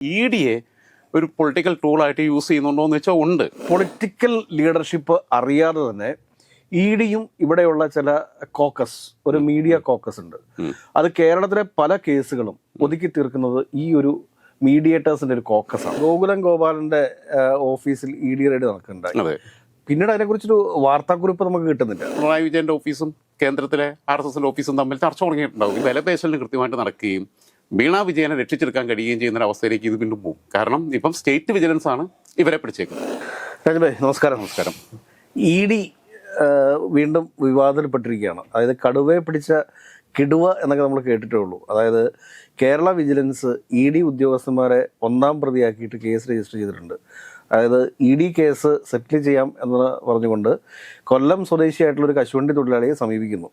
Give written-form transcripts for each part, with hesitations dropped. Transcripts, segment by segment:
EDയെ ഒരു political ടൂളായിട്ട് use ചെയ്യുന്നുണ്ടോ എന്ന് വെച്ചാൽ ഉണ്ട്. പൊളിറ്റിക്കൽ ലീഡർഷിപ്പ് അറിയാതെ തന്നെ ഇഡിയും ഇവിടെയുള്ള ചില കോക്കസ്, ഒരു മീഡിയ കോക്കസ് ഉണ്ട്. അത് കേരളത്തിലെ പല കേസുകളും ഒതുക്കി തീർക്കുന്നത് ഈ ഒരു മീഡിയേറ്റേഴ്സിന്റെ ഒരു കോക്കസാണ്. ഗോകുലം ഗോപാലന്റെ ഓഫീസിൽ ഇഡി റെയ്ഡ് നടക്കുന്നുണ്ടായി. പിന്നീട് അതിനെക്കുറിച്ചൊരു വാർത്താക്കുറിപ്പ് നമുക്ക് കിട്ടുന്നില്ല. പിണറായി വിജയന്റെ ഓഫീസും കേന്ദ്രത്തിലെ RSSന്റെ ഓഫീസും തമ്മിൽ ചർച്ച തുടങ്ങിയിട്ടുണ്ടാവും. ഈ വിലപേശലിന് കൃത്യമായിട്ട് നടക്കുകയും വീണ വിജയനെ രക്ഷിച്ചെടുക്കാൻ കഴിയുകയും ചെയ്യുന്ന ഒരു അവസ്ഥയിലേക്ക് ഇത് വീണ്ടും പോകും. കാരണം ഇപ്പം സ്റ്റേറ്റ് വിജിലൻസ് ആണ് ഇവരെ പിടിച്ചേക്കുന്നത്. രാജുഭായ് നമസ്കാരം. ഇഡി വീണ്ടും വിവാദത്തിൽപ്പെട്ടിരിക്കുകയാണ്. അതായത് കടുവയെ പിടിച്ച കിടുവ എന്നൊക്കെ നമ്മൾ കേട്ടിട്ടേ ഉള്ളൂ. അതായത് കേരള വിജിലൻസ് ഇഡി ഉദ്യോഗസ്ഥന്മാരെ ഒന്നാം പ്രതിയാക്കിയിട്ട് കേസ് രജിസ്റ്റർ ചെയ്തിട്ടുണ്ട്. അതായത് ഇഡി കേസ് സെറ്റിൽ ചെയ്യാം എന്ന് പറഞ്ഞുകൊണ്ട് കൊല്ലം സ്വദേശിയായിട്ടുള്ളൊരു കശുവണ്ടി തൊഴിലാളിയെ സമീപിക്കുന്നു.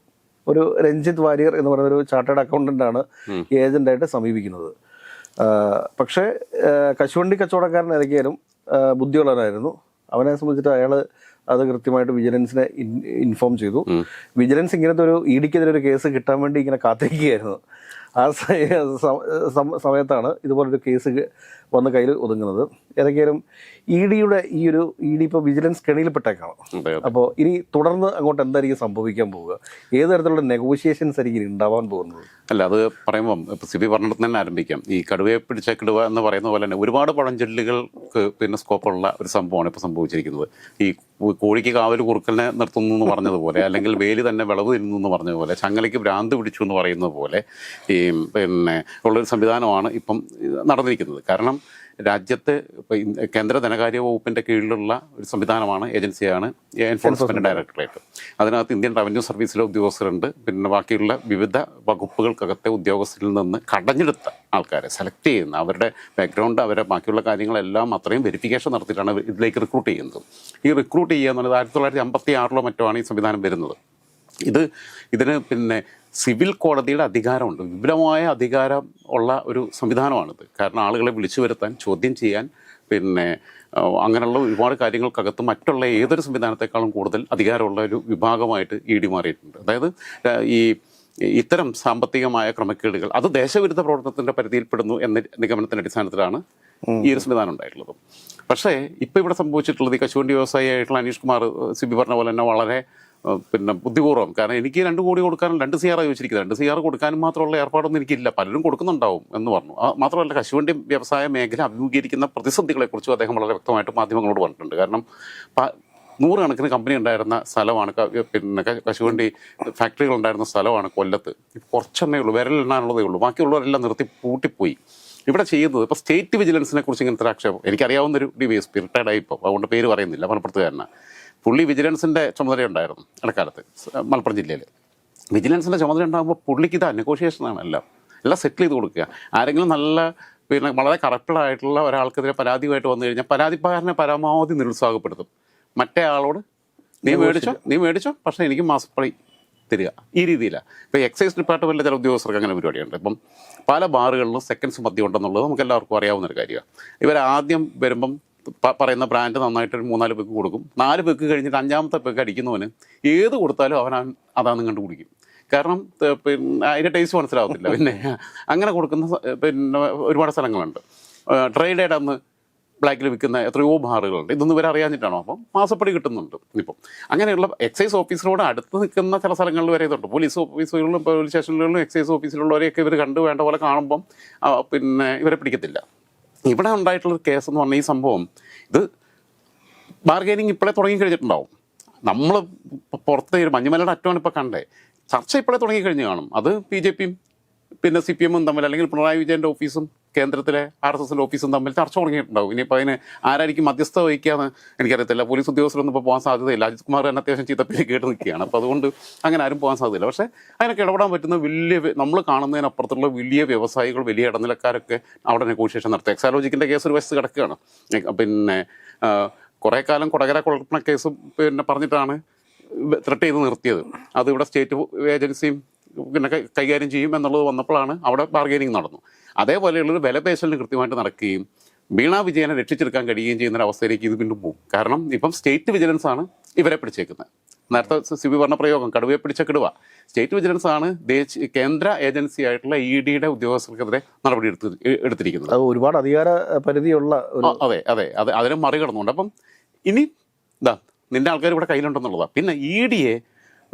ഒരു രഞ്ജിത്ത് വാര്യർ എന്ന് പറയുന്നൊരു ചാർട്ടേഡ് അക്കൗണ്ടൻ്റാണ് ഏജൻ്റായിട്ട് സമീപിക്കുന്നത്. പക്ഷേ കശുവണ്ടി കച്ചവടക്കാരൻ ഏതൊക്കെയാലും ബുദ്ധിയുള്ളവനായിരുന്നു. അവനെ സംബന്ധിച്ചിട്ട് അയാൾ അത് കൃത്യമായിട്ട് വിജിലൻസിനെ ഇൻഫോം ചെയ്തു. വിജിലൻസ് ഇങ്ങനത്തെ ഒരു ഇഡിക്കെതിരെ ഒരു കേസ് കിട്ടാൻ വേണ്ടി ഇങ്ങനെ കാത്തിരിക്കുകയായിരുന്നു. ആ സമയത്താണ് ഇതുപോലൊരു കേസ് വന്ന് കയ്യിൽ ഒതുങ്ങുന്നത്. ഏതൊക്കെയാലും ഇഡി ഇപ്പോൾ വിജിലൻസ് കെണിയിൽപ്പെട്ടേക്കാണ്. അപ്പോൾ ഇനി തുടർന്ന് അങ്ങോട്ട് എന്തായിരിക്കും സംഭവിക്കാൻ പോവുക? ഏത് തരത്തിലുള്ള നെഗോഷിയേഷൻസ് ആയിരിക്കും ഉണ്ടാവാൻ പോകുന്നത്? അല്ല, അത് പറയുമ്പം ഇപ്പോൾ സിബി പറഞ്ഞിട്ട് തന്നെ ആരംഭിക്കാം. ഈ കടുവയെ പിടിച്ച കിടുവ എന്ന് പറയുന്ന പോലെ തന്നെ ഒരുപാട് പഴഞ്ചൊല്ലുകൾക്ക് പിന്നെ സ്കോപ്പുള്ള ഒരു സംഭവമാണ് ഇപ്പോൾ സംഭവിച്ചിരിക്കുന്നത്. ഈ കോഴിക്ക് കാവൽ കുറുക്കലിനെ നിർത്തുന്നു എന്ന് പറഞ്ഞതുപോലെ, അല്ലെങ്കിൽ വേലി തന്നെ വിളവ് തരുന്നു എന്ന് പറഞ്ഞതുപോലെ, ചങ്ങലയ്ക്ക് ഭ്രാന്ത് പിടിച്ചു എന്ന് പറയുന്നത് പോലെ ഈ പിന്നെ ഉള്ളൊരു സംവിധാനമാണ് ഇപ്പം നടന്നിരിക്കുന്നത്. കാരണം രാജ്യത്തെ കേന്ദ്ര ധനകാര്യ വകുപ്പിൻ്റെ കീഴിലുള്ള ഒരു സംവിധാനമാണ്, ഏജൻസിയാണ് എൻഫോഴ്സ്മെൻറ്റ് ഡയറക്ടറേറ്റ്. അതിനകത്ത് ഇന്ത്യൻ റവന്യൂ സർവീസിലെ ഉദ്യോഗസ്ഥരുണ്ട്. പിന്നെ ബാക്കിയുള്ള വിവിധ വകുപ്പുകൾക്കകത്തെ ഉദ്യോഗസ്ഥരിൽ നിന്ന് കടഞ്ഞെടുത്ത ആൾക്കാരെ സെലക്ട് ചെയ്യുന്ന, അവരുടെ ബാക്ക്ഗ്രൗണ്ട്, അവരുടെ ബാക്കിയുള്ള കാര്യങ്ങളെല്ലാം അത്രയും വെരിഫിക്കേഷൻ നടത്തിയിട്ടാണ് ഇതിലേക്ക് റിക്രൂട്ട് ചെയ്യുന്നത്. ഈ റിക്രൂട്ട് ചെയ്യുക എന്നുള്ളത് 1956 മറ്റോ ആണ് ഈ സംവിധാനം വരുന്നത്. ഇതിന് പിന്നെ സിവിൽ കോടതിയുടെ അധികാരമുണ്ട്. വിപുലമായ അധികാരം ഉള്ള ഒരു സംവിധാനമാണിത്. കാരണം ആളുകളെ വിളിച്ചു വരുത്താൻ, ചോദ്യം ചെയ്യാൻ, പിന്നെ അങ്ങനെയുള്ള ഒരുപാട് കാര്യങ്ങൾക്കകത്ത് മറ്റുള്ള ഏതൊരു സംവിധാനത്തെക്കാളും കൂടുതൽ അധികാരമുള്ള ഒരു വിഭാഗമായിട്ട് ഇഡി മാറിയിട്ടുണ്ട്. അതായത് ഇത്തരം സാമ്പത്തികമായ ക്രമക്കേടുകൾ അത് ദേശവിരുദ്ധ പ്രവർത്തനത്തിൻ്റെ പരിധിയിൽപ്പെടുന്നു എന്ന നിഗമനത്തിൻ്റെ അടിസ്ഥാനത്തിലാണ് ഈ ഒരു സംവിധാനം ഉണ്ടായിട്ടുള്ളത്. പക്ഷേ ഇപ്പോൾ ഇവിടെ സംഭവിച്ചിട്ടുള്ളത് ഈ കശുവണ്ടി വ്യവസായിയായിട്ടുള്ള അനീഷ് കുമാർ സിബി പറഞ്ഞ പോലെ തന്നെ വളരെ പിന്നെ ബുദ്ധിപൂർവ്വം, കാരണം എനിക്ക് 2 കോടി കൊടുക്കാനും 2 CR ചോദിച്ചിരിക്കുന്നത്, 2 CR കൊടുക്കാനും മാത്രമുള്ള ഏർപ്പാടൊന്നും എനിക്കില്ല, പലരും കൊടുക്കുന്നുണ്ടാവും എന്ന് പറഞ്ഞു. മാത്രമല്ല കശുവണ്ടി വ്യവസായ മേഖല അഭിമുഖീകരിക്കുന്ന പ്രതിസന്ധികളെക്കുറിച്ചും അദ്ദേഹം വളരെ വ്യക്തമായിട്ട് മാധ്യമങ്ങളോട് പറഞ്ഞിട്ടുണ്ട്. കാരണം 100 കണക്കിന് കമ്പനി ഉണ്ടായിരുന്ന സ്ഥലമാണ്, പിന്നെ കശുവണ്ടി ഫാക്ടറികൾ ഉണ്ടായിരുന്ന സ്ഥലമാണ് കൊല്ലത്ത്. കുറച്ചെണ്ണേ ഉള്ളൂ, വിരലെണ്ണാനുള്ളതേ ഉള്ളൂ, ബാക്കിയുള്ളവരെല്ലാം നിർത്തി പൂട്ടിപ്പോയി. ഇവിടെ ചെയ്യുന്നത് ഇപ്പോൾ സ്റ്റേറ്റ് വിജിലൻസിനെ കുറിച്ച് ഇങ്ങനത്തെ ഒരു ആക്ഷേപം എനിക്കറിയാവുന്നൊരു DVSP റിട്ടയർഡായി, ഇപ്പോൾ അതുകൊണ്ട് പേര് പറയുന്നില്ല, മലപ്പുറത്തുകാരനാണ്. പുള്ളി വിജിലൻസിൻ്റെ ചുമതലയുണ്ടായിരുന്നു ഇടക്കാലത്ത് മലപ്പുറം ജില്ലയിൽ. വിജിലൻസിൻ്റെ ചുമതല ഉണ്ടാകുമ്പോൾ പുള്ളിക്ക് ഇതാ നെഗോഷിയേഷനാണ്, എല്ലാം സെറ്റിൽ ചെയ്ത് കൊടുക്കുക. ആരെങ്കിലും നല്ല പിന്നെ വളരെ കറക്റ്റഡായിട്ടുള്ള ഒരാൾക്കെതിരെ പരാതിയുമായിട്ട് വന്നു കഴിഞ്ഞാൽ പരാതിക്കാരനെ പരമാവധി നിരുത്സാഹപ്പെടുത്തും. മറ്റേ ആളോട് നീ മേടിച്ചോ പക്ഷേ എനിക്ക് മാസപ്പടി തരിക, ഈ രീതിയിലാണ്. ഇപ്പോൾ എക്സൈസ് ഡിപ്പാർട്ട്മെൻറ്റിലെ ചില ഉദ്യോഗസ്ഥർക്ക് അങ്ങനെ പരിപാടിയുണ്ട്. ഇപ്പം പല ബാറുകളിലും സെക്കൻഡ്സ് മദ്യം ഉണ്ടെന്നുള്ളത് നമുക്ക് എല്ലാവർക്കും അറിയാവുന്നൊരു കാര്യമാണ്. ഇവർ ആദ്യം വരുമ്പം പറയുന്ന ബ്രാൻഡ് നന്നായിട്ട് 3-4 പെഗ് കൊടുക്കും. 4 പെഗ് കഴിഞ്ഞിട്ട് 5ാമത്തെ പെഗ് അടിക്കുന്നവന് ഏത് കൊടുത്താലും അതാന്ന് കണ്ടു കുടിക്കും. കാരണം പിന്നെ അതിൻ്റെ ടേസ്റ്റ് മനസ്സിലാവത്തില്ല. പിന്നെ അങ്ങനെ കൊടുക്കുന്ന പിന്നെ ഒരുപാട് സ്ഥലങ്ങളുണ്ട്. ട്രേഡേഡ് അന്ന് ബ്ലാക്കിൽ വിൽക്കുന്ന എത്രയോ ബാറുകളുണ്ട്. ഇതൊന്നും ഇവരെ അറിയാഞ്ഞിട്ടാണോ? അപ്പം മാസപ്പടി കിട്ടുന്നുണ്ട്. ഇപ്പം അങ്ങനെയുള്ള എക്സൈസ് ഓഫീസിനോട് അടുത്ത് നിൽക്കുന്ന ചില സ്ഥലങ്ങളിൽ വരെ ഇതുണ്ട്. പോലീസ് ഓഫീസുകളിലും പോലീസ് സ്റ്റേഷനുകളിലും എക്സൈസ് ഓഫീസിലുള്ളവരെയൊക്കെ ഇവർ കണ്ടു വേണ്ട പോലെ കാണുമ്പം പിന്നെ ഇവരെ പിടിക്കത്തില്ല. ഇവിടെ ഉണ്ടായിട്ടുള്ളൊരു കേസ് എന്ന് പറഞ്ഞാൽ ഈ സംഭവം ഇത് ബാർഗൈനിങ് ഇപ്പോഴേ തുടങ്ങിക്കഴിഞ്ഞിട്ടുണ്ടാവും. നമ്മൾ പുറത്ത് മഞ്ഞുമലയുടെ അറ്റമാണ് ഇപ്പോൾ കണ്ടേ, ചർച്ച ഇപ്പോഴേ തുടങ്ങിക്കഴിഞ്ഞ് കാണും. അത് BJPയും പിന്നെ CPM തമ്മിൽ, അല്ലെങ്കിൽ പിണറായി വിജയൻ്റെ ഓഫീസും കേന്ദ്രത്തിലെ RSSൻ്റെ ഓഫീസും തമ്മിൽ ചർച്ച തുടങ്ങിയിട്ടുണ്ടാവും. ഇനിയിപ്പോൾ അതിന് ആരായിരിക്കും മധ്യസ്ഥ വഹിക്കാന്ന് എനിക്കറിയത്തില്ല. പോലീസ് ഉദ്യോഗസ്ഥരൊന്നും ഇപ്പോൾ പോകാൻ സാധ്യതയില്ല. അജിത് കുമാർ തന്നെ അത്യാവശ്യം ചീത്തപ്പേര് കേട്ട് നിൽക്കുകയാണ്. അപ്പോൾ അതുകൊണ്ട് അങ്ങനെ ആരും പോകാൻ സാധ്യതയില്ല. പക്ഷേ അതിനൊക്കെ ഇടപെടാൻ പറ്റുന്ന നമ്മൾ കാണുന്നതിനപ്പുറത്തുള്ള വലിയ വ്യവസായികൾ, വലിയ ഇടനിലക്കാരൊക്കെ അവിടെ നെഗോഷിയേഷൻ നടത്തുക. എക്സാലോജിക്കിൻ്റെ കേസ് ഒരു വശത്ത് കിടക്കുകയാണ്. പിന്നെ കുറേ കാലം കൊടകര കുഴൽപ്പണ കേസും പിന്നെ പറഞ്ഞിട്ടാണ് ത്രെട്ട് ചെയ്ത് നിർത്തിയത്. അത് ഇവിടെ സ്റ്റേറ്റ് ഏജൻസിയും പിന്നെ കൈകാര്യം ചെയ്യും എന്നുള്ളത് വന്നപ്പോഴാണ് അവിടെ ബാർഗൈനിങ് നടന്നു. അതേപോലെയുള്ളൊരു വിലപേശലിന് കൃത്യമായിട്ട് നടക്കുകയും വീണ വിജയനെ രക്ഷിച്ചെടുക്കാൻ കഴിയുകയും ചെയ്യുന്ന ഒരു അവസ്ഥയിലേക്ക് ഇത് വീണ്ടും പോകും. കാരണം ഇപ്പം സ്റ്റേറ്റ് വിജിലൻസ് ആണ് ഇവരെ പിടിച്ചേക്കുന്നത്. നേരത്തെ സിബി പറഞ്ഞ പ്രയോഗം കടുവയെ പിടിച്ച കിടുവ. സ്റ്റേറ്റ് വിജിലൻസ് ആണ് കേന്ദ്ര ഏജൻസി ആയിട്ടുള്ള EDയുടെ ഉദ്യോഗസ്ഥർക്കെതിരെ നടപടി എടുത്തിരിക്കുന്നത്. അത് ഒരുപാട് അധികാര പരിധിയുള്ള അതെ അതെ അതെ അതിനെ മറികടന്നുണ്ട്. അപ്പം ഇനി നിന്റെ ആൾക്കാർ ഇവിടെ കയ്യിലുണ്ടെന്നുള്ളതാണ്. പിന്നെ EDയെ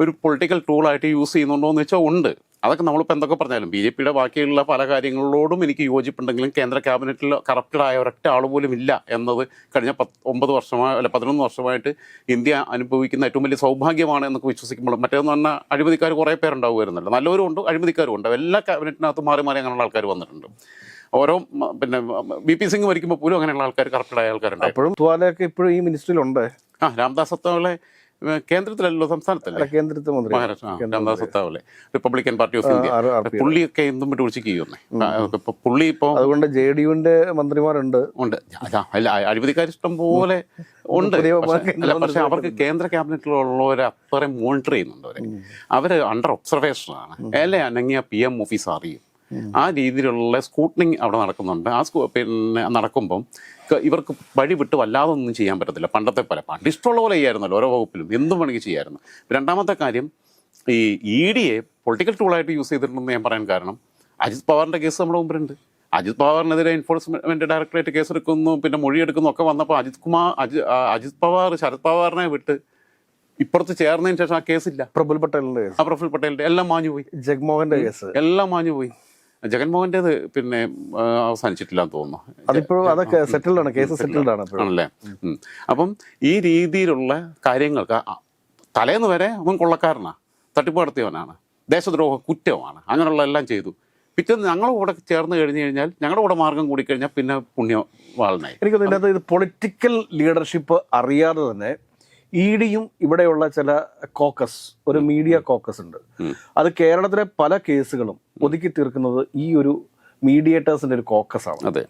ഒരു പൊളിറ്റിക്കൽ ടൂളായിട്ട് യൂസ് ചെയ്യുന്നുണ്ടോ എന്ന് വെച്ചാൽ ഉണ്ട്. അതൊക്കെ നമ്മളിപ്പോൾ എന്തൊക്കെ പറഞ്ഞാലും BJPയുടെ ബാക്കിയുള്ള പല കാര്യങ്ങളോടും എനിക്ക് യോജിപ്പുണ്ടെങ്കിലും കേന്ദ്ര ക്യാബിനറ്റിൽ കറപ്റ്റഡായ ഒരൊറ്റ ആൾ പോലും ഇല്ല എന്നത് കഴിഞ്ഞ 11 വർഷമായിട്ട് ഇന്ത്യ അനുഭവിക്കുന്ന ഏറ്റവും വലിയ സൗഭാഗ്യമാണ് എന്നൊക്കെ വിശ്വസിക്കുമ്പോൾ, മറ്റേന്ന് പറഞ്ഞാൽ അഴിമതിക്കാർ കുറേ പേരുണ്ടാവുമായിരുന്നല്ലോ, നല്ലവരും ഉണ്ട് അഴിമതിക്കാരും ഉണ്ട്. എല്ലാ ക്യാബിനറ്റിനകത്ത് മാറി മാറി അങ്ങനെയുള്ള ആൾക്കാർ വന്നിട്ടുണ്ട്. ഓരോ പിന്നെ BP സിംഗ് മരിക്കുമ്പോൾ പോലും അങ്ങനെയുള്ള ആൾക്കാർ കറപ്റ്റഡായ ആൾക്കാരുണ്ട്. അപ്പോഴും തുവാലയൊക്കെ ഇപ്പോഴും ഈ മിനിസ്ട്രിയിലുണ്ട്. രാംദാസ് അത്താവലെ കേന്ദ്രത്തിലല്ലോ, സംസ്ഥാനത്തല്ലേ, കേന്ദ്രത്തിൽ മന്ത്രി Maharashtra. Ramdas Athawale Republican Party of India. പുള്ളിയൊക്കെ എന്തും വിട്ട് വിളിച്ചിരിക്കുന്നേ. പുള്ളി ഇപ്പോൾ അതുകൊണ്ട് JDUവിന്റെ മന്ത്രിമാരുണ്ട്. അല്ല, അഴിമതിക്കാർ ഇഷ്ടം പോലെ ഉണ്ട്. പക്ഷെ അവർക്ക് കേന്ദ്ര ക്യാബിനറ്റിലുള്ളവരെ അത്രയും മോണിറ്റർ ചെയ്യുന്നുണ്ട്. അവര് അണ്ടർ ഒബ്സർവേഷനാണ്. അല്ലെ അനങ്ങിയ PM ഓഫീസ് അറിയും. ആ രീതിയിലുള്ള സ്കൂട്ടനിങ് അവിടെ നടക്കുന്നുണ്ട്. പിന്നെ നടക്കുമ്പം ഇവർക്ക് വഴി വിട്ട് വല്ലാതെ ഒന്നും ചെയ്യാൻ പറ്റത്തില്ല. പണ്ടത്തെ പണ്ട് ഇഷ്ടമുള്ള പോലെ ചെയ്യായിരുന്നല്ലോ, ഓരോ വകുപ്പിലും എന്തും വേണമെങ്കിൽ ചെയ്യായിരുന്നു. രണ്ടാമത്തെ കാര്യം, ഈ EDയെ പൊളിറ്റിക്കൽ ടൂളായിട്ട് യൂസ് ചെയ്തിട്ടുണ്ടെന്ന് ഞാൻ പറയാൻ കാരണം, അജിത് പവാറിൻ്റെ കേസ് നമ്മുടെ മുമ്പിലുണ്ട്. അജിത് പവാറിനെതിരെ എൻഫോഴ്സ്മെൻറ്റ് ഡയറക്ടറേറ്റ് കേസെടുക്കുന്നു, പിന്നെ മൊഴിയെടുക്കുന്നു ഒക്കെ വന്നപ്പോൾ അജിത് പവാർ ശരത് പവാറിനെ വിട്ട് ഇപ്പുറത്ത് ചേർന്നതിന് ശേഷം ആ കേസില്ല. പ്രഫുൽ പട്ടേലിന്റെ കേസ്, പ്രഫുൽ പട്ടേലിൻ്റെ എല്ലാം മാഞ്ഞുപോയി. ജഗ്മോഹന്റെ കേസ് എല്ലാം മാഞ്ഞുപോയി. ജഗൻമോഹൻ്റെത് പിന്നെ അവസാനിച്ചിട്ടില്ലാന്ന് തോന്നുന്നു. അതിപ്പോഴും അതൊക്കെ സെറ്റിൽഡ് ആണ്, കേസ് സെറ്റിൽഡ് ആണ് ആണല്ലേ. അപ്പം ഈ രീതിയിലുള്ള കാര്യങ്ങൾക്ക് തലേന്ന് വരെ അവൻ കൊള്ളക്കാരനാണ്, തട്ടിപ്പ് നടത്തിയവനാണ്, ദേശദ്രോഹ കുറ്റമാണ്, അങ്ങനെയുള്ള എല്ലാം ചെയ്തു. പിറ്റേന്ന് ഞങ്ങളുടെ കൂടെ ചേർന്ന് കഴിഞ്ഞ് കഴിഞ്ഞാൽ, ഞങ്ങളുടെ കൂടെ മാർഗം കൂടിക്കഴിഞ്ഞാൽ പിന്നെ പുണ്യവാളനായി. എനിക്ക് തോന്നുന്നത് ഇത് പൊളിറ്റിക്കൽ ലീഡർഷിപ്പ് അറിയാതെ തന്നെ EDയും ഇവിടെയുള്ള ചില കോക്കസ്, ഒരു മീഡിയ കോക്കസ് ഉണ്ട്. അത് കേരളത്തിലെ പല കേസുകളും ഒതുക്കി തീർക്കുന്നത് ഈ ഒരു മീഡിയേറ്റേഴ്സിന്റെ ഒരു കോക്കസ് ആണ്.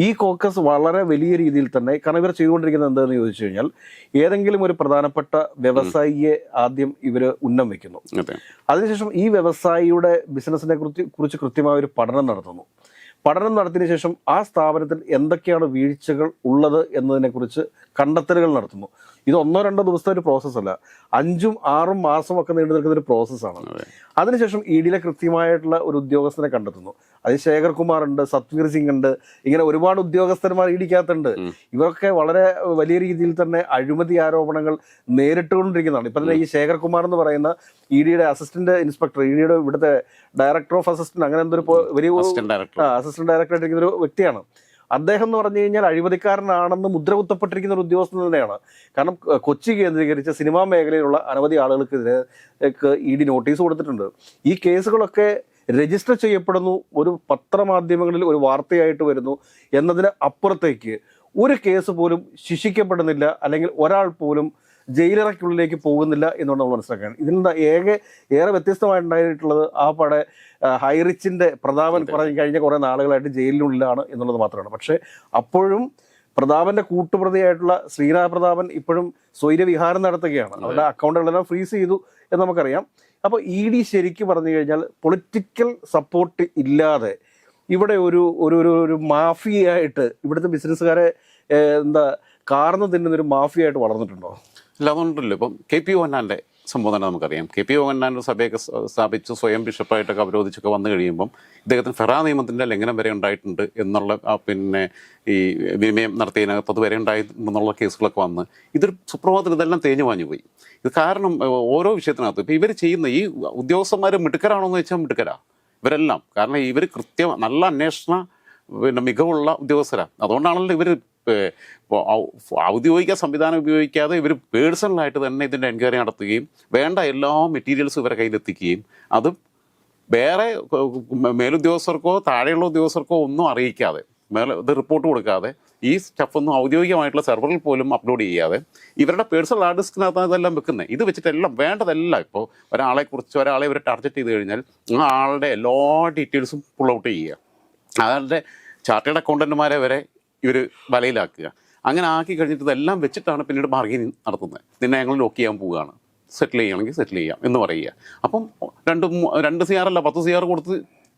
ഈ കോക്കസ് വളരെ വലിയ രീതിയിൽ തന്നെ, കാരണം ഇവർ ചെയ്തുകൊണ്ടിരിക്കുന്നത് എന്താണെന്ന് ചോദിച്ചു കഴിഞ്ഞാൽ, ഏതെങ്കിലും ഒരു പ്രധാനപ്പെട്ട വ്യവസായിയെ ആദ്യം ഇവർ ഉന്നം വെക്കുന്നു. അതിനുശേഷം ഈ വ്യവസായിയുടെ ബിസിനസിനെ കുറിച്ച് കൃത്യമായ ഒരു പഠനം നടത്തുന്നു. പഠനം നടത്തിയതിനു ശേഷം ആ സ്ഥാപനത്തിൽ എന്തൊക്കെയാണ് വീഴ്ചകൾ ഉള്ളത് എന്നതിനെക്കുറിച്ച് കണ്ടെത്തലുകൾ നടത്തുന്നു. ഇത് 1-2 ദിവസത്തെ ഒരു പ്രോസസ്സല്ല, 5-6 മാസം ഒക്കെ നീണ്ടു നിൽക്കുന്ന ഒരു പ്രോസസ്സാണ്. അതിനുശേഷം EDയിലെ കൃത്യമായിട്ടുള്ള ഒരു ഉദ്യോഗസ്ഥനെ കണ്ടെത്തുന്നു. അതിൽ ശേഖർ കുമാർ ഉണ്ട്, സത്വീർ സിംഗ് ഉണ്ട്, ഇങ്ങനെ ഒരുപാട് ഉദ്യോഗസ്ഥന്മാർ EDക്കകത്തുണ്ട്. ഇവരൊക്കെ വളരെ വലിയ രീതിയിൽ തന്നെ അഴിമതി ആരോപണങ്ങൾ നേരിട്ടുകൊണ്ടിരിക്കുന്നതാണ്. ഇപ്പം തന്നെ ഈ ശേഖർ കുമാർ എന്ന് പറയുന്ന EDയുടെ അസിസ്റ്റന്റ് ഇൻസ്പെക്ടർ, EDയുടെ ഇവിടുത്തെ ഡയറക്ടർ ഓഫ് അസിസ്റ്റന്റ്, അങ്ങനെ എന്തൊരു വലിയ അസിസ്റ്റന്റ് ഡയറക്ടർ ആയിട്ടിരിക്കുന്ന ഒരു വ്യക്തിയാണ്. അദ്ദേഹം എന്ന് പറഞ്ഞു കഴിഞ്ഞാൽ അഴിമതിക്കാരനാണെന്ന് മുദ്ര കുത്തപ്പെട്ടിരിക്കുന്ന ഒരു ഉദ്യോഗസ്ഥൻ തന്നെയാണ്. കാരണം കൊച്ചി കേന്ദ്രീകരിച്ച സിനിമാ മേഖലയിലുള്ള അനവധി ആളുകൾക്കെതിരെ ED നോട്ടീസ് കൊടുത്തിട്ടുണ്ട്. ഈ കേസുകളൊക്കെ രജിസ്റ്റർ ചെയ്യപ്പെടുന്നു, ഒരു പത്രമാധ്യമങ്ങളിൽ ഒരു വാർത്തയായിട്ട് വരുന്നു എന്നതിന് അപ്പുറത്തേക്ക് ഒരു കേസ് പോലും ശിക്ഷിക്കപ്പെടുന്നില്ല, അല്ലെങ്കിൽ ഒരാൾ പോലും ജയിലറയ്ക്കുള്ളിലേക്ക് പോകുന്നില്ല എന്നുകൊണ്ട് നമ്മൾ മനസ്സിലാക്കുകയാണ്. ഇതിൽ ഏറെ വ്യത്യസ്തമായിട്ടുണ്ടായിട്ടുള്ളത് ആ പടെ ഹൈറിച്ചിന്റെ പ്രതാപൻ കഴിഞ്ഞ കുറേ നാളുകളായിട്ട് ജയിലിനുള്ളിലാണ് എന്നുള്ളത് മാത്രമാണ്. പക്ഷേ അപ്പോഴും പ്രതാപന്റെ കൂട്ടുപ്രതിയായിട്ടുള്ള ശ്രീനാഥ പ്രതാപൻ ഇപ്പോഴും സ്വൈരവിഹാരം നടത്തുകയാണ്. അവരുടെ അക്കൗണ്ടുകളെല്ലാം ഫ്രീസ് ചെയ്തു എന്ന് നമുക്കറിയാം. അപ്പോൾ ED ശരിക്കും പറഞ്ഞു കഴിഞ്ഞാൽ പൊളിറ്റിക്കൽ സപ്പോർട്ട് ഇല്ലാതെ ഇവിടെ ഒരു മാഫിയായിട്ട് ഇവിടുത്തെ ബിസിനസ്സുകാരെ കാർന്ന് തിന്നുന്നൊരു മാഫിയായിട്ട് വളർന്നിട്ടുണ്ടോ? അല്ല, അതുകൊണ്ടല്ലോ ഇപ്പം KP മോഹൻലാലിൻ്റെ സംഭവം തന്നെ നമുക്കറിയാം. KP മോഹൻലാൽ സഭയൊക്കെ സ്ഥാപിച്ച് സ്വയം ബിഷപ്പായിട്ടൊക്കെ അവരോധിച്ചൊക്കെ വന്നു കഴിയുമ്പം ഇദ്ദേഹത്തിന് ഫെറാ നിയമത്തിൻ്റെ ലംഘനം വരെ ഉണ്ടായിട്ടുണ്ട് എന്നുള്ള, പിന്നെ ഈ വിനിമയം നടത്തിയതിനകത്ത് അത് വരെ ഉണ്ടായിട്ടുണ്ടെന്നുള്ള കേസുകളൊക്കെ വന്ന് ഇതൊരു സുപ്രഭാതത്തിൽ ഇതെല്ലാം തേഞ്ഞു മാഞ്ഞു പോയി. ഇത് കാരണം ഓരോ വിഷയത്തിനകത്ത് ഇപ്പം ഇവർ ചെയ്യുന്ന ഈ ഉദ്യോഗസ്ഥന്മാർ മിടുക്കരാണോ എന്ന് വെച്ചാൽ മിടുക്കരാ ഇവരെല്ലാം. കാരണം ഇവർ നല്ല അന്വേഷണ മികവുള്ള ഉദ്യോഗസ്ഥരാണ്. അതുകൊണ്ടാണല്ലോ ഇവർ ഔദ്യോഗിക സംവിധാനം ഉപയോഗിക്കാതെ ഇവർ പേഴ്സണലായിട്ട് തന്നെ ഇതിൻ്റെ എൻക്വയറി നടത്തുകയും വേണ്ട എല്ലാ മെറ്റീരിയൽസും ഇവരെ കയ്യിലെത്തിക്കുകയും അത് വേറെ മേലുദ്യോഗസ്ഥർക്കോ താഴെയുള്ള ഉദ്യോഗസ്ഥർക്കോ ഒന്നും അറിയിക്കാതെ, ഇത് റിപ്പോർട്ട് കൊടുക്കാതെ, ഈ സ്റ്റഫൊന്നും ഔദ്യോഗികമായിട്ടുള്ള സെർവറിൽ പോലും അപ്ലോഡ് ചെയ്യാതെ ഇവരുടെ പേഴ്സണൽ ഹാർഡ് ഡിസ്കിനകത്താണ് ഇതെല്ലാം വെക്കുന്നത്. ഇത് വെച്ചിട്ടെല്ലാം വേണ്ടതെല്ലാം ഇപ്പോൾ ഒരാളെ ഇവരെ ടാർഗറ്റ് ചെയ്ത് കഴിഞ്ഞാൽ ആ ആളുടെ എല്ലാ ഡീറ്റെയിൽസും പുൾ ഔട്ട് ചെയ്യുക, അയാളുടെ ചാർട്ടേഡ് അക്കൗണ്ടന്റുമാരെ വരെ ഇവർ വലയിലാക്കുക. അങ്ങനെ ആക്കി കഴിഞ്ഞിട്ട് ഇതെല്ലാം വെച്ചിട്ടാണ് പിന്നീട് ബാർഗെയിനിങ് നടത്തുന്നത്. നിന്നെ ഞങ്ങൾ ലോക്ക് ചെയ്യാൻ പോവുകയാണ്, സെറ്റിൽ ചെയ്യുകയാണെങ്കിൽ സെറ്റിൽ ചെയ്യാം എന്ന് പറയുക. അപ്പം 2 CR അല്ല 10 CR കൊടുത്ത്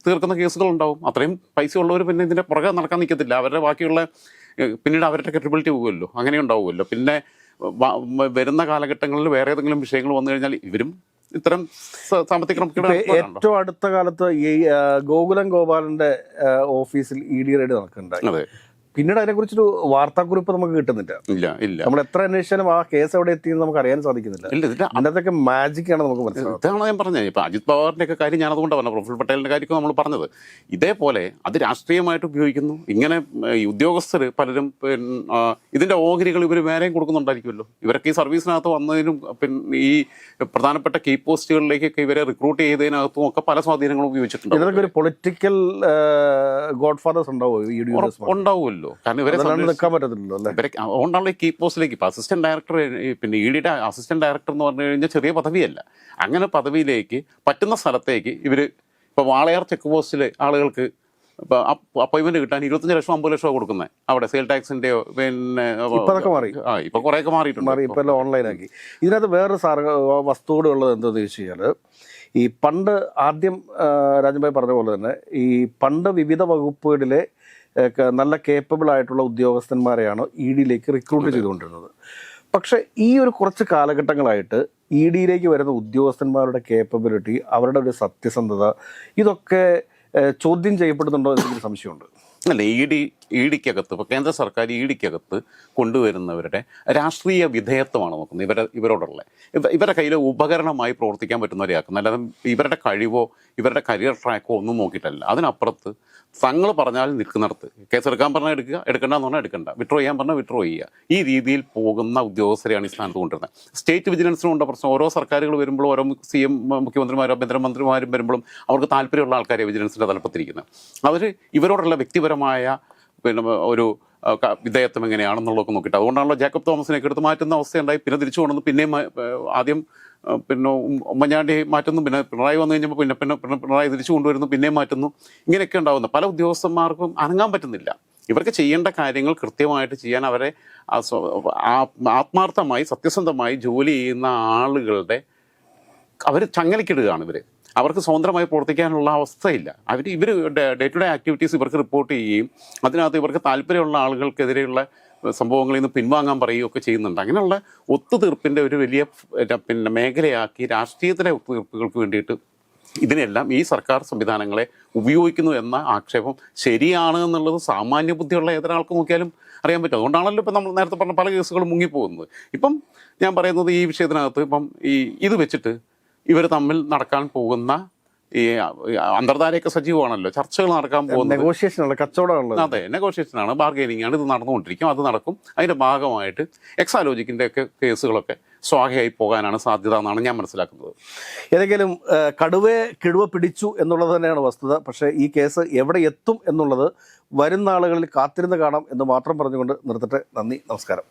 തീർക്കുന്ന കേസുകളുണ്ടാവും. അത്രയും പൈസ ഉള്ളവർ പിന്നെ ഇതിൻ്റെ പുറകെ നടക്കാൻ നിൽക്കത്തില്ല. അവരുടെ ബാക്കിയുള്ള പിന്നീട് അവരുടെ ക്രെഡിബിലിറ്റി പോകുമല്ലോ, അങ്ങനെ ഉണ്ടാവുമല്ലോ. പിന്നെ വരുന്ന കാലഘട്ടങ്ങളിൽ വേറെ ഏതെങ്കിലും വിഷയങ്ങൾ വന്നു കഴിഞ്ഞാൽ ഇവരും ഇത്തരം സാമ്പത്തിക ക്രമക്കേട് ഏറ്റവും അടുത്ത കാലത്ത് ഈ ഗോകുലം ഗോപാലന്റെ ഓഫീസിൽ ED റെയ്ഡ് നടക്കുന്നുണ്ടായി. അതെ, പിന്നീട് അതിനെക്കുറിച്ചൊരു വാർത്താക്കുറിപ്പ് നമുക്ക് കിട്ടുന്നില്ല. ഇല്ല നമ്മൾ എത്ര അന്വേഷിച്ചാലും ആ കേസ് എവിടെ എത്തിയെന്ന് നമുക്ക് അറിയാൻ സാധിക്കുന്നില്ല. അതിനകത്തൊക്കെ മാജിക് ആണ് നമുക്ക് മനസ്സിലാവുന്നത്. ഇതാണ് ഞാൻ പറഞ്ഞത്. ഇപ്പൊ അജിത് പവാറിന്റെ ഒക്കെ കാര്യം ഞാൻ അതുകൊണ്ട് പറഞ്ഞത്, പ്രഫുൽ പട്ടേലിന്റെ കാര്യമൊക്കെ നമ്മൾ പറഞ്ഞത് ഇതേപോലെ അത് രാഷ്ട്രീയമായിട്ട് ഉപയോഗിക്കുന്നു. ഇങ്ങനെ ഈ ഉദ്യോഗസ്ഥർ പലരും ഇതിന്റെ ഓഹരികൾ ഇവർ വേറെയും കൊടുക്കുന്നുണ്ടായിരിക്കുമല്ലോ. ഇവരൊക്കെ ഈ സർവീസിനകത്ത് വന്നതിനും പിന്നെ ഈ പ്രധാനപ്പെട്ട കീ പോസ്റ്റുകളിലേക്കൊക്കെ ഇവരെ റിക്രൂട്ട് ചെയ്തതിനകത്തും ഒക്കെ പല സ്വാധീനങ്ങളും ഉപയോഗിച്ചിട്ടുണ്ട്. ഇതിനൊക്കെ ഒരു പൊളിറ്റിക്കൽ ഗോഡ് ഫാദേഴ്സ് ഉണ്ടാവുമല്ലോ. കാരണം ഇവരെ നിൽക്കാൻ പറ്റത്തില്ലല്ലോ അല്ലേ. ഇവരെ അതുകൊണ്ടാണല്ലോ ഈ കീ പോസ്റ്റിലേക്ക് ഇപ്പൊ അസിസ്റ്റന്റ് ഡയറക്ടർ, പിന്നെ EDയുടെ അസിസ്റ്റന്റ് ഡയറക്ടർ എന്ന് പറഞ്ഞു കഴിഞ്ഞാൽ ചെറിയ പദവിയല്ല. അങ്ങനെ പദവിയിലേക്ക് പറ്റുന്ന സ്ഥലത്തേക്ക് ഇവർ ഇപ്പൊ വാളയാർ ചെക്ക് പോസ്റ്റിൽ ആളുകൾക്ക് ഇപ്പൊ അപ്പോയിന്റ്മെന്റ് കിട്ടാൻ 25 ലക്ഷം 50 ലക്ഷം കൊടുക്കുന്നത് അവിടെ സെയിൽ ടാക്സിന്റെയോ പിന്നെ ഇപ്പൊ കുറെയൊക്കെ മാറിയിട്ടുണ്ട്. ഇപ്പൊ എല്ലാം ഓൺലൈനാക്കി. ഇതിനകത്ത് വേറൊരു വസ്തു കൂടെ ഉള്ളത് എന്താണെന്ന് ചോദിച്ചു കഴിഞ്ഞാൽ, ഈ പണ്ട് ആദ്യം രാജൻഭായ് പറഞ്ഞ പോലെ തന്നെ ഈ പണ്ട് വിവിധ വകുപ്പുകളിലെ നല്ല കേപ്പബിൾ ആയിട്ടുള്ള ഉദ്യോഗസ്ഥന്മാരെയാണ് EDയിലേക്ക് റിക്രൂട്ട് ചെയ്തുകൊണ്ടിരുന്നത്. പക്ഷേ ഈ ഒരു കുറച്ച് കാലഘട്ടങ്ങളായിട്ട് EDയിലേക്ക് വരുന്ന ഉദ്യോഗസ്ഥന്മാരുടെ കേപ്പബിലിറ്റി, അവരുടെ ഒരു സത്യസന്ധത, ഇതൊക്കെ ചോദ്യം ചെയ്യപ്പെടുന്നുണ്ടോ എന്നൊരു സംശയമുണ്ട്. അല്ല, EDക്കകത്ത് ഇപ്പോൾ കേന്ദ്ര സർക്കാർ EDക്കകത്ത് കൊണ്ടുവരുന്നവരുടെ രാഷ്ട്രീയ വിധേയത്വമാണ് നോക്കുന്നത്. ഇവരോടുള്ള ഇവരുടെ കയ്യിൽ ഉപകരണമായി പ്രവർത്തിക്കാൻ പറ്റുന്നവരെയാക്കുന്നത്, അല്ലാതെ ഇവരുടെ കഴിവോ ഇവരുടെ കരിയർ ട്രാക്കോ ഒന്നും നോക്കിയിട്ടല്ല. അതിനപ്പുറത്ത് തങ്ങൾ പറഞ്ഞാൽ നിൽക്കുന്നിടത്ത് കേസ് എടുക്കാൻ പറഞ്ഞാൽ എടുക്കുക, എടുക്കണ്ടെന്ന് പറഞ്ഞാൽ എടുക്കണ്ട, വിഡ്രോ ചെയ്യാൻ പറഞ്ഞാൽ വിഡ്രോ ചെയ്യുക. ഈ രീതിയിൽ പോകുന്ന ഉദ്യോഗസ്ഥരെയാണ് ഈ സ്ഥാനത്ത് കൊണ്ടുവരുന്നത്. സ്റ്റേറ്റ് വിജിലൻസിനുണ്ട് പ്രശ്നം. ഓരോ സർക്കാരുകൾ വരുമ്പോഴും ഓരോ CM മുഖ്യമന്ത്രിമാരും ആഭ്യന്തരമന്ത്രിമാരും വരുമ്പോഴും അവർക്ക് താല്പര്യമുള്ള ആൾക്കാരെ വിജിലൻസിൻ്റെ തലപ്പത്തിരിക്കുന്നത്. അവർ ഇവരോടുള്ള വ്യക്തിപരമായ പിന്നെ ഒരു വിധേയത്വം എങ്ങനെയാണെന്നുള്ളതൊക്കെ നോക്കിയിട്ട്, അതുകൊണ്ടാണല്ലോ ജേക്കബ് തോമസിനെയൊക്കെ എടുത്ത് മാറ്റുന്ന അവസ്ഥയുണ്ടായി. പിന്നെ തിരിച്ചു കൊണ്ടുവന്ന് പിന്നെയും ആദ്യം പിന്നെ ഉമ്മൻചാണ്ടി മാറ്റുന്നു, പിന്നെ പിണറായി വന്നു കഴിഞ്ഞപ്പോൾ പിന്നെ പിണറായി തിരിച്ചു കൊണ്ടുവരുന്നു, പിന്നെയും മാറ്റുന്നു. ഇങ്ങനെയൊക്കെ ഉണ്ടാകുന്നു. പല ഉദ്യോഗസ്ഥന്മാർക്കും അനങ്ങാൻ പറ്റുന്നില്ല. ഇവർക്ക് ചെയ്യേണ്ട കാര്യങ്ങൾ കൃത്യമായിട്ട് ചെയ്യാൻ അവരെ ആത്മാർത്ഥമായി സത്യസന്ധമായി ജോലി ചെയ്യുന്ന ആളുകളുടെ അവർ ചങ്ങലക്കിടുകയാണ്. അവർക്ക് സ്വതന്ത്രമായി പ്രവർത്തിക്കാനുള്ള അവസ്ഥയില്ല. ഇവർ ഡേ ടു ഡേ ആക്ടിവിറ്റീസ് ഇവർക്ക് റിപ്പോർട്ട് ചെയ്യുകയും അതിനകത്ത് ഇവർക്ക് താല്പര്യമുള്ള ആളുകൾക്കെതിരെയുള്ള സംഭവങ്ങളിൽ നിന്ന് പിൻവാങ്ങാൻ പറയുകയൊക്കെ ചെയ്യുന്നുണ്ട്. അങ്ങനെയുള്ള ഒത്തുതീർപ്പിൻ്റെ ഒരു വലിയ പിന്നെ മേഖലയാക്കി രാഷ്ട്രീയത്തിലെ ഒത്തുതീർപ്പുകൾക്ക് വേണ്ടിയിട്ട് ഇതിനെല്ലാം ഈ സർക്കാർ സംവിധാനങ്ങളെ ഉപയോഗിക്കുന്നു എന്ന ആക്ഷേപം ശരിയാണ് എന്നുള്ളത് സാമാന്യ ബുദ്ധിയുള്ള ഏതൊരാൾക്ക് നോക്കിയാലും അറിയാൻ പറ്റും. അതുകൊണ്ടാണല്ലോ ഇപ്പം നമ്മൾ നേരത്തെ പറഞ്ഞ പല കേസുകളും മുങ്ങിപ്പോകുന്നത്. ഇപ്പം ഞാൻ പറയുന്നത് ഈ വിഷയത്തിനകത്ത് ഇപ്പം ഇത് വെച്ചിട്ട് ഇവർ തമ്മിൽ നടക്കാൻ പോകുന്ന ഈ അന്തർധാരയൊക്കെ സജീവമാണല്ലോ, ചർച്ചകൾ നടക്കാൻ പോകുന്നത് നെഗോഷിയേഷനാണ്, കച്ചവടമാണ്. അതെ, നെഗോഷിയേഷനാണ്, ബാർഗെയിനിങ് ആണ്. ഇത് നടന്നുകൊണ്ടിരിക്കും, അത് നടക്കും. അതിൻ്റെ ഭാഗമായിട്ട് എക്സാലോജിക്കിൻ്റെ ഒക്കെ കേസുകളൊക്കെ സ്വാഹയായി പോകാനാണ് സാധ്യത എന്നാണ് ഞാൻ മനസ്സിലാക്കുന്നത്. ഏതെങ്കിലും കിടുവ പിടിച്ചു എന്നുള്ളത് തന്നെയാണ് വസ്തുത. പക്ഷേ ഈ കേസ് എവിടെ എത്തും എന്നുള്ളത് വരുന്ന ആളുകളിൽ കാത്തിരുന്ന് കാണാം എന്ന് മാത്രം പറഞ്ഞുകൊണ്ട് നിർത്തട്ടെ. നന്ദി, നമസ്കാരം.